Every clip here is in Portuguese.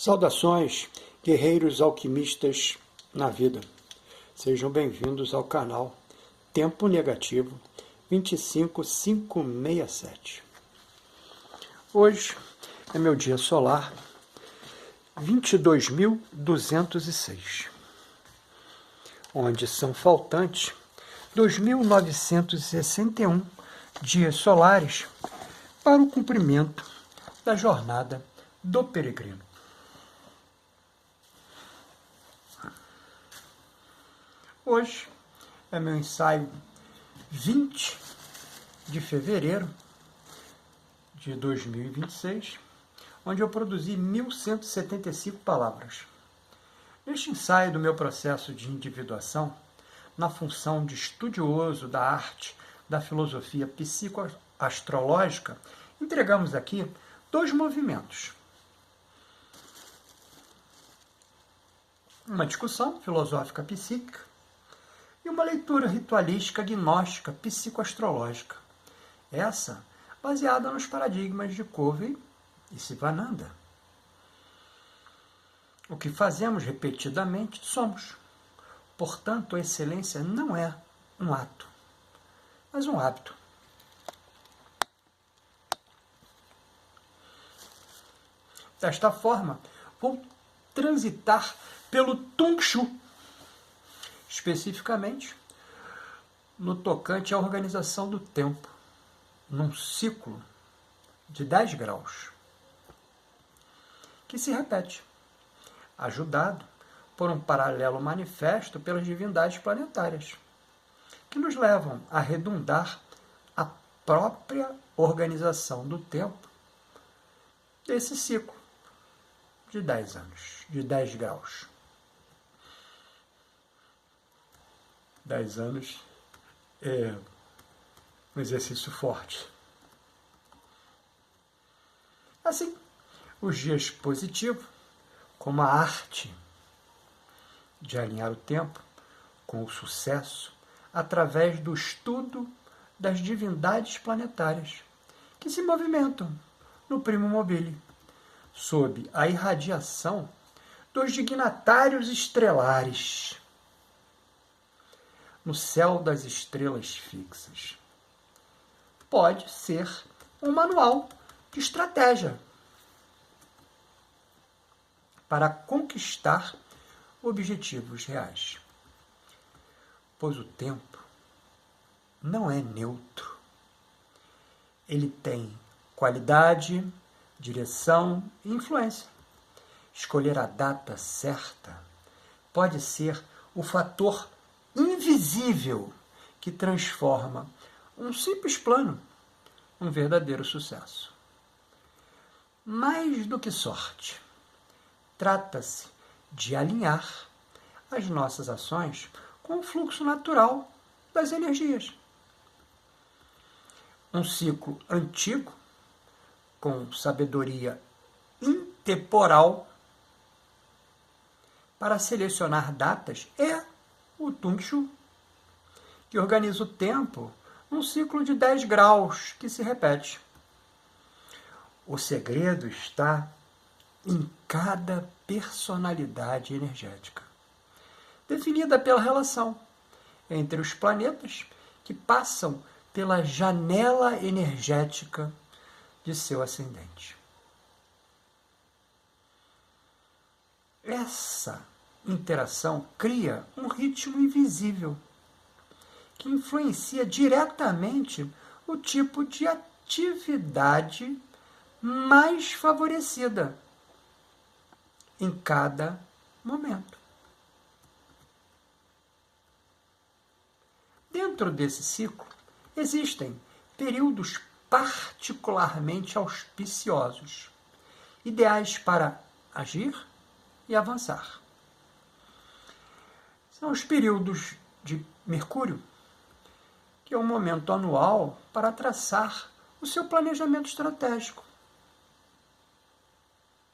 Saudações, guerreiros alquimistas na vida. Sejam bem-vindos ao canal Tempo Negativo 25567. Hoje é meu dia solar 22.206, onde são faltantes 2.961 dias solares para o cumprimento da jornada do peregrino. Hoje é meu ensaio 20 de fevereiro de 2026, onde eu produzi 1.175 palavras. Neste ensaio do meu processo de individuação, na função de estudioso da arte da filosofia psicoastrológica, entregamos aqui 2 movimentos. Uma discussão filosófica psíquica e uma leitura ritualística gnóstica psicoastrológica. Essa baseada nos paradigmas de Covey e Sivananda. O que fazemos repetidamente somos. Portanto, a excelência não é um ato, mas um hábito. Desta forma, vou transitar pelo Tung Shu, especificamente no tocante à organização do tempo, num ciclo de 10 graus, que se repete, ajudado por um paralelo manifesto pelas divindades planetárias, que nos levam a redundar a própria organização do tempo desse ciclo de 10 anos, de 10 graus. 10 anos é um exercício forte. Assim, os dias positivos, como a arte de alinhar o tempo com o sucesso através do estudo das divindades planetárias que se movimentam no primo mobile, sob a irradiação dos dignatários estrelares no céu das estrelas fixas. Pode ser um manual de estratégia para conquistar objetivos reais. Pois o tempo não é neutro. Ele tem qualidade, direção e influência. Escolher a data certa pode ser o fator invisível que transforma um simples plano num verdadeiro sucesso. Mais do que sorte, trata-se de alinhar as nossas ações com o fluxo natural das energias. Um ciclo antigo, com sabedoria intemporal, para selecionar datas é o Tung Shu, que organiza o tempo num ciclo de 10 graus que se repete. O segredo está em cada personalidade energética, definida pela relação entre os planetas que passam pela janela energética de seu ascendente. Essa interação cria um ritmo invisível que influencia diretamente o tipo de atividade mais favorecida em cada momento. Dentro desse ciclo, existem períodos particularmente auspiciosos, ideais para agir e avançar. São os períodos de Mercúrio, que é um momento anual para traçar o seu planejamento estratégico.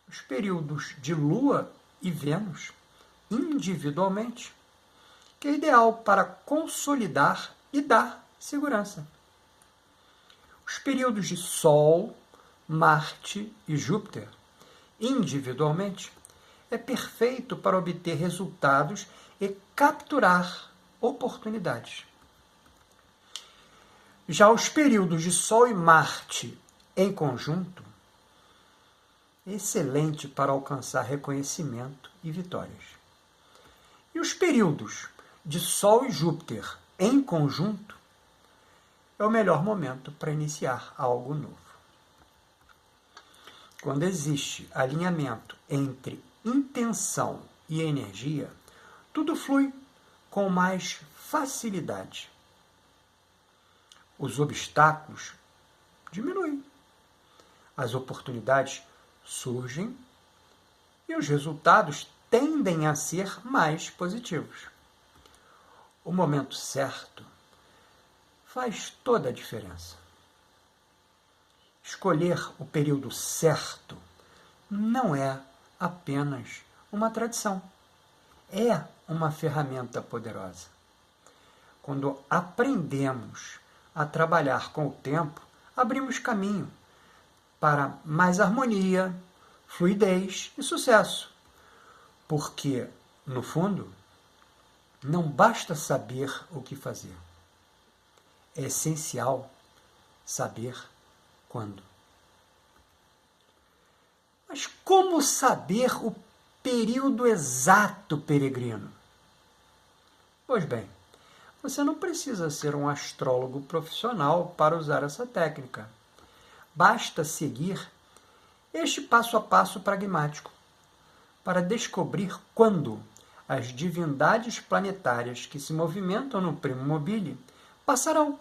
Os períodos de Lua e Vênus, individualmente, que é ideal para consolidar e dar segurança. Os períodos de Sol, Marte e Júpiter, individualmente, é perfeito para obter resultados e capturar oportunidades. Já os períodos de Sol e Marte em conjunto, excelente para alcançar reconhecimento e vitórias. E os períodos de Sol e Júpiter em conjunto é o melhor momento para iniciar algo novo. Quando existe alinhamento entre intenção e energia, tudo flui com mais facilidade. Os obstáculos diminuem, as oportunidades surgem e os resultados tendem a ser mais positivos. O momento certo faz toda a diferença. Escolher o período certo não é apenas uma tradição, é uma ferramenta poderosa. Quando aprendemos a trabalhar com o tempo, abrimos caminho para mais harmonia, fluidez e sucesso. Porque, no fundo, não basta saber o que fazer. É essencial saber quando. Mas como saber o período exato, peregrino? Pois bem, você não precisa ser um astrólogo profissional para usar essa técnica. Basta seguir este passo a passo pragmático para descobrir quando as divindades planetárias que se movimentam no primo mobile passarão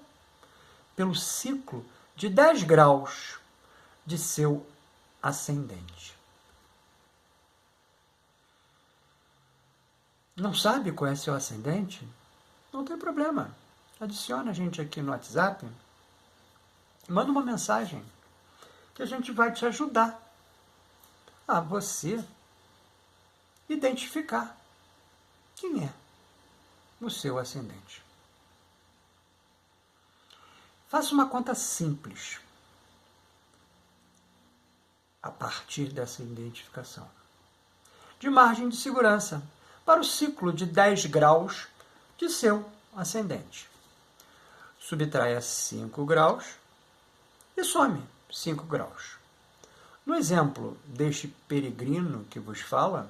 pelo ciclo de 10 graus de seu ascendente. Não sabe qual é seu ascendente? Não tem problema. Adiciona a gente aqui no WhatsApp. Manda uma mensagem que a gente vai te ajudar a você identificar quem é o seu ascendente. Faça uma conta simples a partir dessa identificação. De margem de segurança para o ciclo de 10 graus de seu ascendente. Subtraia 5 graus e some 5 graus. No exemplo deste peregrino que vos fala,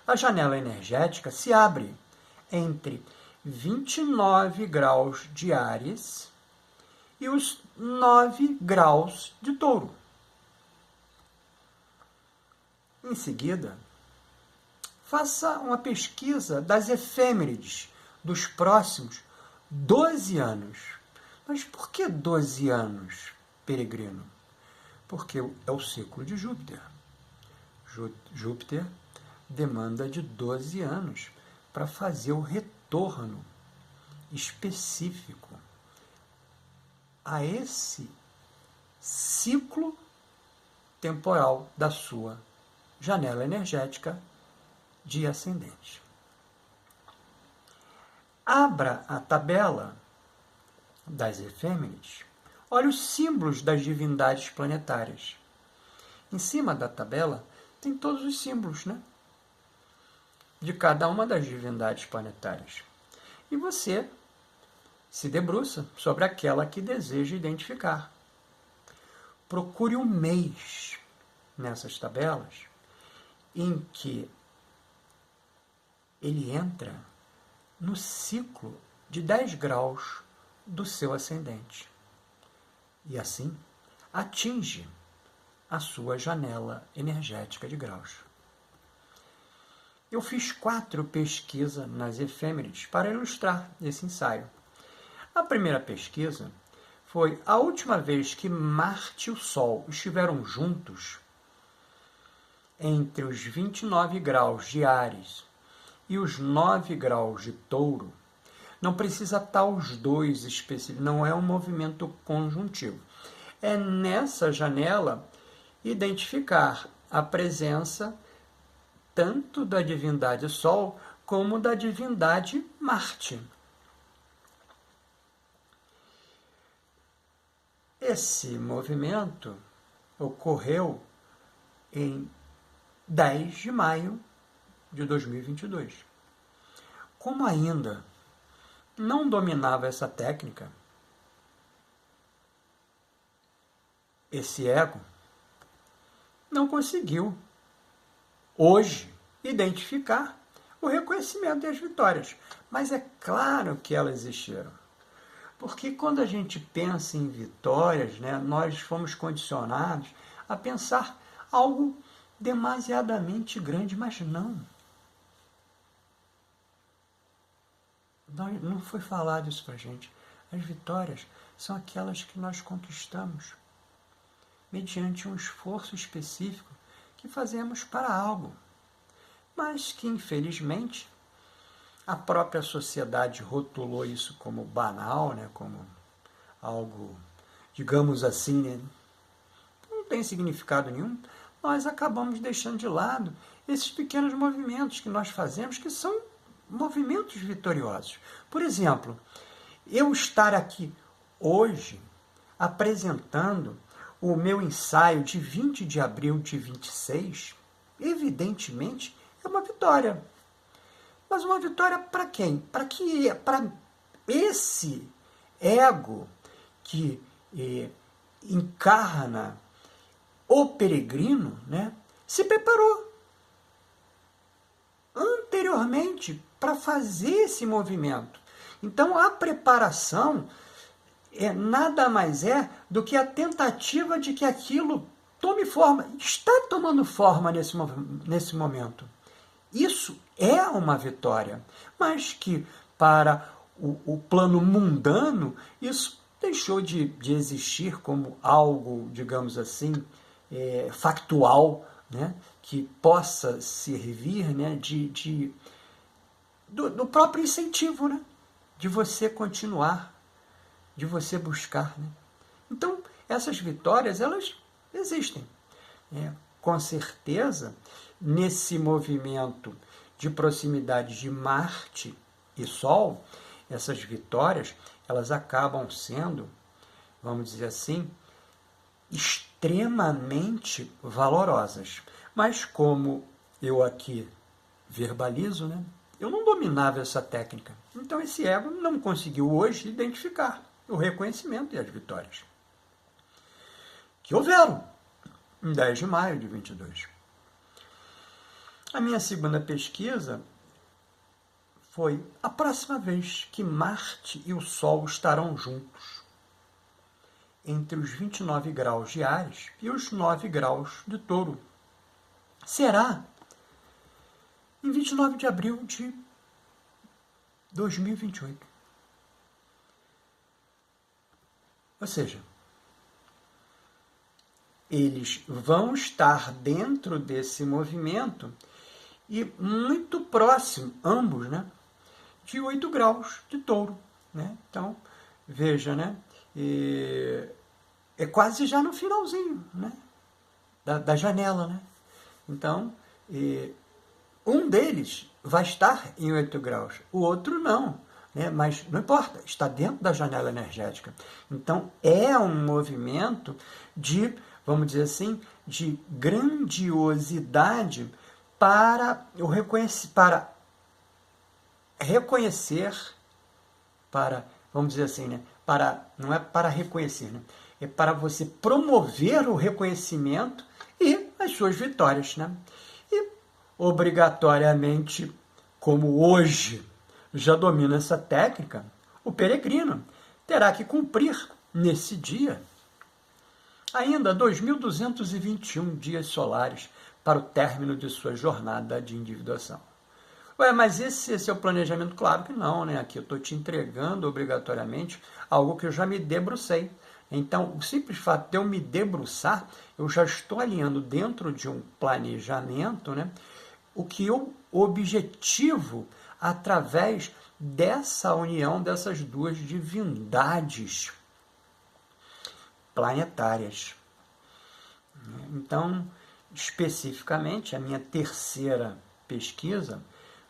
a janela energética se abre entre 29 graus de Áries e os 9 graus de Touro. Em seguida, faça uma pesquisa das efêmeres dos próximos 12 anos. Mas por que 12 anos, peregrino? Porque é o ciclo de Júpiter. Júpiter demanda de 12 anos para fazer o retorno específico a esse ciclo temporal da sua janela energética de ascendente. Abra a tabela das efêmeres. Olhe os símbolos das divindades planetárias. Em cima da tabela tem todos os símbolos, né? De cada uma das divindades planetárias. E você se debruça sobre aquela que deseja identificar. Procure um mês nessas tabelas em que ele entra no ciclo de 10 graus do seu ascendente. E assim atinge a sua janela energética de graus. Eu fiz 4 pesquisas nas efêmeres para ilustrar esse ensaio. A primeira pesquisa foi a última vez que Marte e o Sol estiveram juntos entre os 29 graus de Áries e os 9 graus de Touro. Não precisa estar os dois específicos, não é um movimento conjuntivo. É nessa janela identificar a presença tanto da divindade Sol como da divindade Marte. Esse movimento ocorreu em 10 de maio de 2022. Como ainda não dominava essa técnica, esse ego não conseguiu, hoje, identificar o reconhecimento e as vitórias. Mas é claro que elas existiram. Porque quando a gente pensa em vitórias, né, nós fomos condicionados a pensar algo demasiadamente grande, mas não. Não foi falado isso para a gente. As vitórias são aquelas que nós conquistamos mediante um esforço específico que fazemos para algo, mas que, infelizmente, a própria sociedade rotulou isso como banal, né, como algo, digamos assim, né, não tem significado nenhum. Nós acabamos deixando de lado esses pequenos movimentos que nós fazemos, que são movimentos vitoriosos. Por exemplo, eu estar aqui hoje apresentando o meu ensaio de 20 de abril de 26, evidentemente, é uma vitória. Mas uma vitória para quem? Para esse ego que encarna o peregrino, né, se preparou anteriormente para fazer esse movimento. Então, a preparação nada mais é do que a tentativa de que aquilo tome forma. Está tomando forma nesse momento. Isso é uma vitória, mas que para o plano mundano isso deixou de existir como algo, digamos assim, factual, né, que possa servir, né, do próprio incentivo, né, de você continuar, de você buscar. Né? Então, essas vitórias, elas existem. Com certeza, nesse movimento de proximidade de Marte e Sol, essas vitórias, elas acabam sendo, vamos dizer assim, extremamente valorosas. Mas como eu aqui verbalizo, né, eu não dominava essa técnica. Então esse ego não conseguiu hoje identificar o reconhecimento e as vitórias que houveram em 10 de maio de 22. A minha segunda pesquisa foi a próxima vez que Marte e o Sol estarão juntos, entre os 29 graus de Áries e os 9 graus de Touro. Será em 29 de abril de 2028. Ou seja, eles vão estar dentro desse movimento e muito próximo, ambos, né, de 8 graus de Touro. Né? Então, veja, né, é quase já no finalzinho, né, da janela. Né? Então, um deles vai estar em 8 graus, o outro não. Né? Mas não importa, está dentro da janela energética. Então, é um movimento de, vamos dizer assim, de grandiosidade para reconhecer, vamos dizer assim, né? Não é para reconhecer, né? É para você promover o reconhecimento e as suas vitórias. Né? E, obrigatoriamente, como hoje já domina essa técnica, o peregrino terá que cumprir nesse dia ainda 2.221 dias solares para o término de sua jornada de individuação. Ué, mas esse é o planejamento? Claro que não, né? Aqui eu estou te entregando obrigatoriamente algo que eu já me debrucei. Então, o simples fato de eu me debruçar, eu já estou alinhando dentro de um planejamento, né, o que eu objetivo através dessa união dessas duas divindades planetárias. Então, especificamente, a minha terceira pesquisa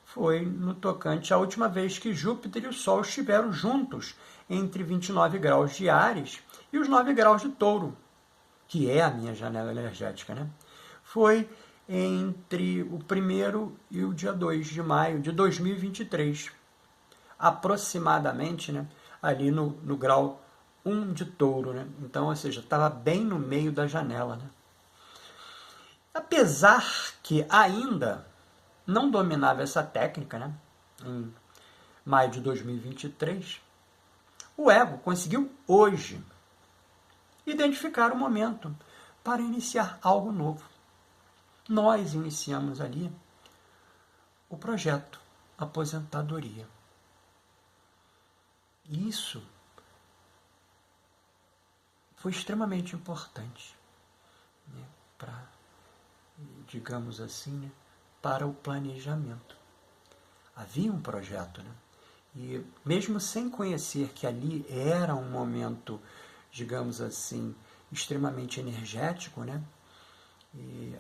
foi no tocante à última vez que Júpiter e o Sol estiveram juntos entre 29 graus de Áries e os 9 graus de Touro, que é a minha janela energética. Né? Foi entre o 1º e o dia 2 de maio de 2023, aproximadamente, né, ali no grau 1 de Touro, né? Então, ou seja, estava bem no meio da janela, né? Apesar que ainda não dominava essa técnica, né, em maio de 2023, o ego conseguiu hoje identificar o momento para iniciar algo novo. Nós iniciamos ali o projeto Aposentadoria. Isso foi extremamente importante, né, para, digamos assim, né, para o planejamento. Havia um projeto, né? E mesmo sem conhecer que ali era um momento, digamos assim, extremamente energético, né? E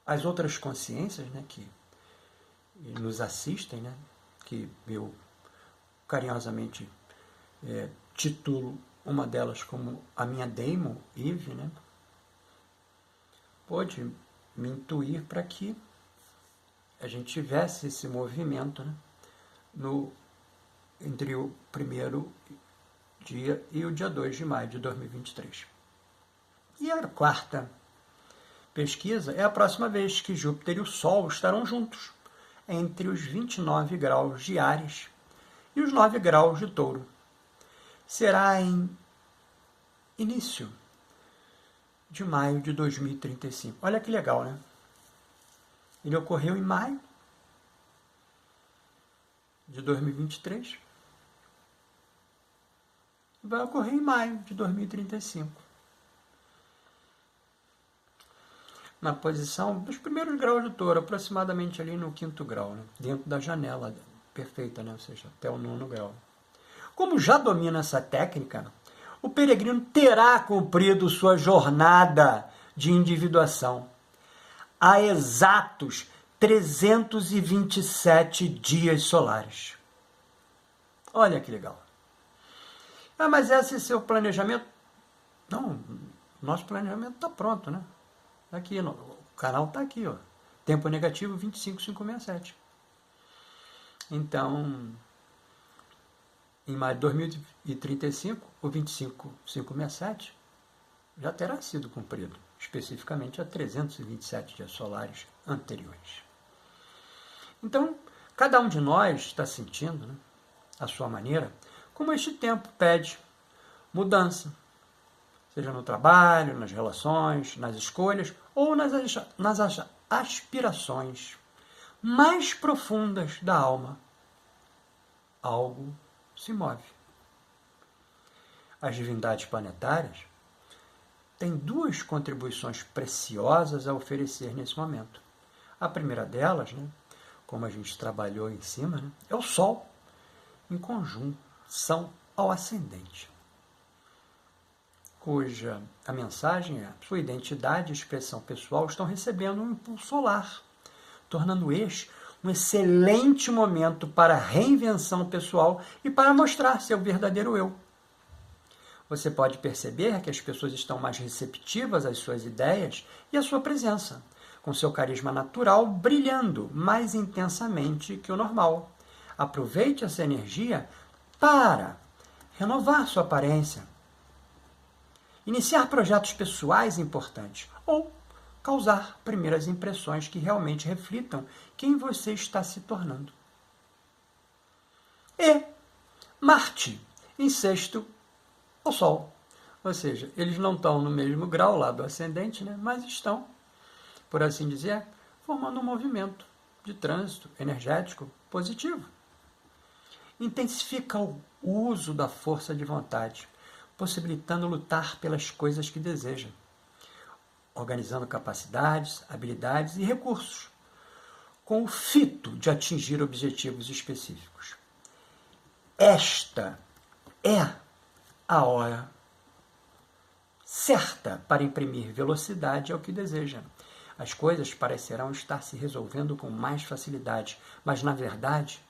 as outras consciências, né, que nos assistem, né, que eu carinhosamente titulo uma delas como a minha Daemon, Eve, né, pôde me intuir para que a gente tivesse esse movimento, né, entre o 1º dia e o dia 2 de maio de 2023. E a 4ª pesquisa é a próxima vez que Júpiter e o Sol estarão juntos, entre os 29 graus de Áries e os 9 graus de Touro. Será em início de maio de 2035. Olha que legal, né? Ele ocorreu em maio de 2023 e vai ocorrer em maio de 2035. Na posição dos primeiros graus de Touro, aproximadamente ali no 5º grau, né? Dentro da janela perfeita, né? Ou seja, até o 9º grau. Como já domina essa técnica, o peregrino terá cumprido sua jornada de individuação há exatos 327 dias solares. Olha que legal. Ah, mas esse é seu planejamento? Não, nosso planejamento está pronto, né? Aqui, o canal está aqui, ó. Tempo negativo 25567. Então, em maio de 2035, o 25567 já terá sido cumprido, especificamente a 327 dias solares anteriores. Então, cada um de nós está sentindo, né, à sua maneira, como este tempo pede mudança, seja no trabalho, nas relações, nas escolhas ou nas aspirações mais profundas da alma. Algo se move. As divindades planetárias têm 2 contribuições preciosas a oferecer nesse momento. A primeira delas, né, como a gente trabalhou em cima, né, é o Sol, em conjunção ao ascendente, cuja a mensagem é: sua identidade e expressão pessoal estão recebendo um impulso solar, tornando este um excelente momento para a reinvenção pessoal e para mostrar seu verdadeiro eu. Você pode perceber que as pessoas estão mais receptivas às suas ideias e à sua presença, com seu carisma natural brilhando mais intensamente que o normal. Aproveite essa energia para renovar sua aparência, iniciar projetos pessoais importantes ou causar primeiras impressões que realmente reflitam quem você está se tornando. E Marte, em sexto ao Sol. Ou seja, eles não estão no mesmo grau lá do ascendente, né, mas estão, por assim dizer, formando um movimento de trânsito energético positivo. Intensifica o uso da força de vontade, possibilitando lutar pelas coisas que deseja, organizando capacidades, habilidades e recursos, com o fito de atingir objetivos específicos. Esta é a hora certa para imprimir velocidade ao que deseja. As coisas parecerão estar se resolvendo com mais facilidade, mas, na verdade,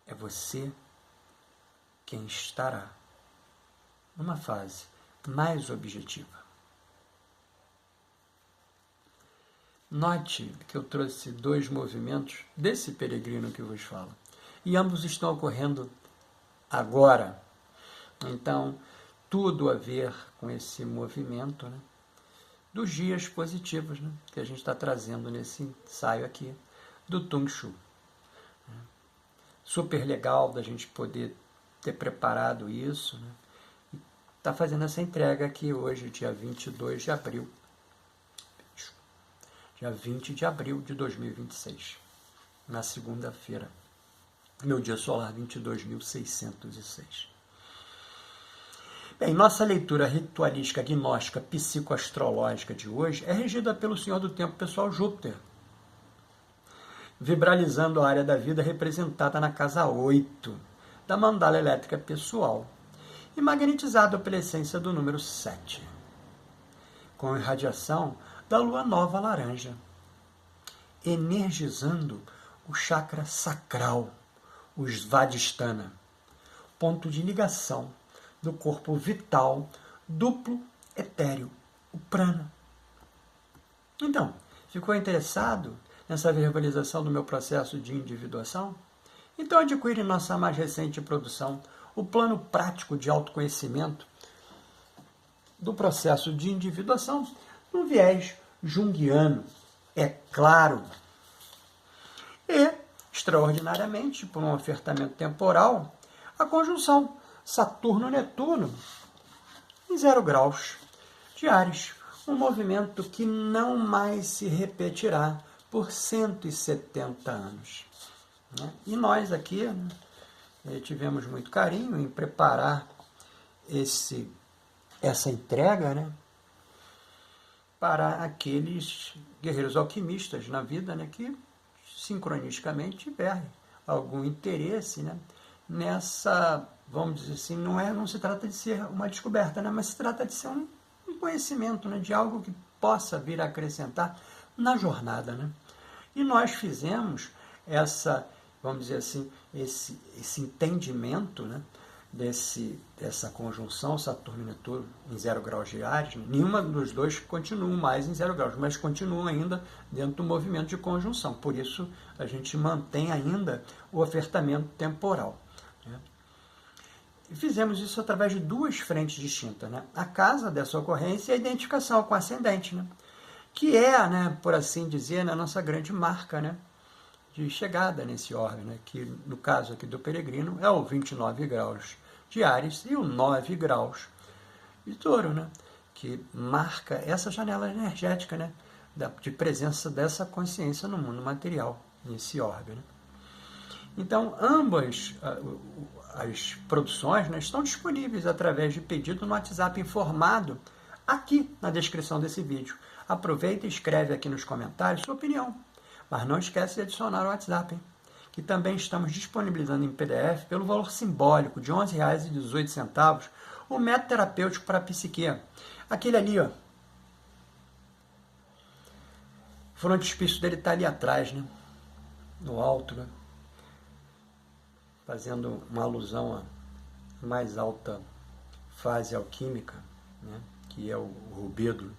é você quem estará numa fase mais objetiva. Note que eu trouxe 2 movimentos desse peregrino que vos falo. E ambos estão ocorrendo agora. Então, tudo a ver com esse movimento, né, dos dias positivos, né, que a gente está trazendo nesse ensaio aqui do Tung Shu. Super legal da gente poder ter preparado isso, né, e tá fazendo essa entrega aqui hoje, dia 22 de abril. Dia 20 de abril de 2026, na segunda-feira. Meu dia solar 22.606. Bem, nossa leitura ritualística, gnóstica, psicoastrológica de hoje é regida pelo Senhor do Tempo Pessoal Júpiter, vibralizando a área da vida representada na casa 8 da mandala elétrica pessoal e magnetizado pela essência do número 7, com irradiação da lua nova laranja, energizando o chakra sacral, o Svadhisthana, ponto de ligação do corpo vital duplo etéreo, o prana. Então, ficou interessado nessa verbalização do meu processo de individuação? Então adquire nossa mais recente produção, o plano prático de autoconhecimento do processo de individuação no viés junguiano, é claro. E, extraordinariamente, por um ofertamento temporal, a conjunção Saturno-Netuno em 0 graus de Áries, um movimento que não mais se repetirá por 170 anos. E nós aqui, né, tivemos muito carinho em preparar essa entrega, né, para aqueles guerreiros alquimistas na vida, né, que sincronisticamente tiverem algum interesse, né, nessa, vamos dizer assim, não se trata de ser uma descoberta, né, mas se trata de ser um conhecimento, né, de algo que possa vir a acrescentar na jornada, né. E nós fizemos vamos dizer assim, esse entendimento, né, dessa conjunção Saturno e Netuno em 0 graus de Áries. Nenhuma dos dois continua mais em 0 graus, mas continuam ainda dentro do movimento de conjunção. Por isso, a gente mantém ainda o ofertamento temporal. Né? E fizemos isso através de 2 frentes distintas. Né? A casa dessa ocorrência é a identificação com o ascendente, né? Que é, né, por assim dizer, a nossa grande marca, né, de chegada nesse orbe, né, que no caso aqui do peregrino é o 29 graus de Áries e o 9 graus de Touro, né, que marca essa janela energética, né, de presença dessa consciência no mundo material, nesse orbe. Né. Então, ambas as produções, né, estão disponíveis através de pedido no WhatsApp informado aqui na descrição desse vídeo. Aproveita e escreve aqui nos comentários sua opinião. Mas não esquece de adicionar o WhatsApp, hein? Que também estamos disponibilizando em PDF pelo valor simbólico de R$ 11,18, o método terapêutico para a psique. Aquele ali, ó. O frontispício dele está ali atrás, né? No alto, né? Fazendo uma alusão à mais alta fase alquímica, né? Que é o rubedo.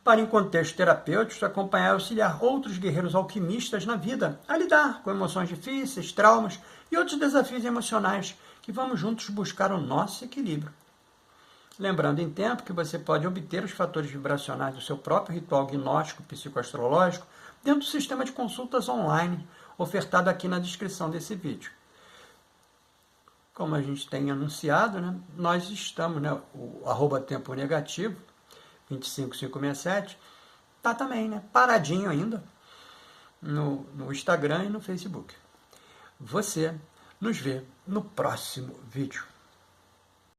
Para, em contexto terapêutico, acompanhar e auxiliar outros guerreiros alquimistas na vida a lidar com emoções difíceis, traumas e outros desafios emocionais que vamos juntos buscar o nosso equilíbrio. Lembrando em tempo que você pode obter os fatores vibracionais do seu próprio ritual gnóstico psicoastrológico dentro do sistema de consultas online ofertado aqui na descrição desse vídeo. Como a gente tem anunciado, né, nós estamos, né, o @tempo negativo 25567, tá também, né, paradinho ainda no Instagram e no Facebook. Você nos vê no próximo vídeo.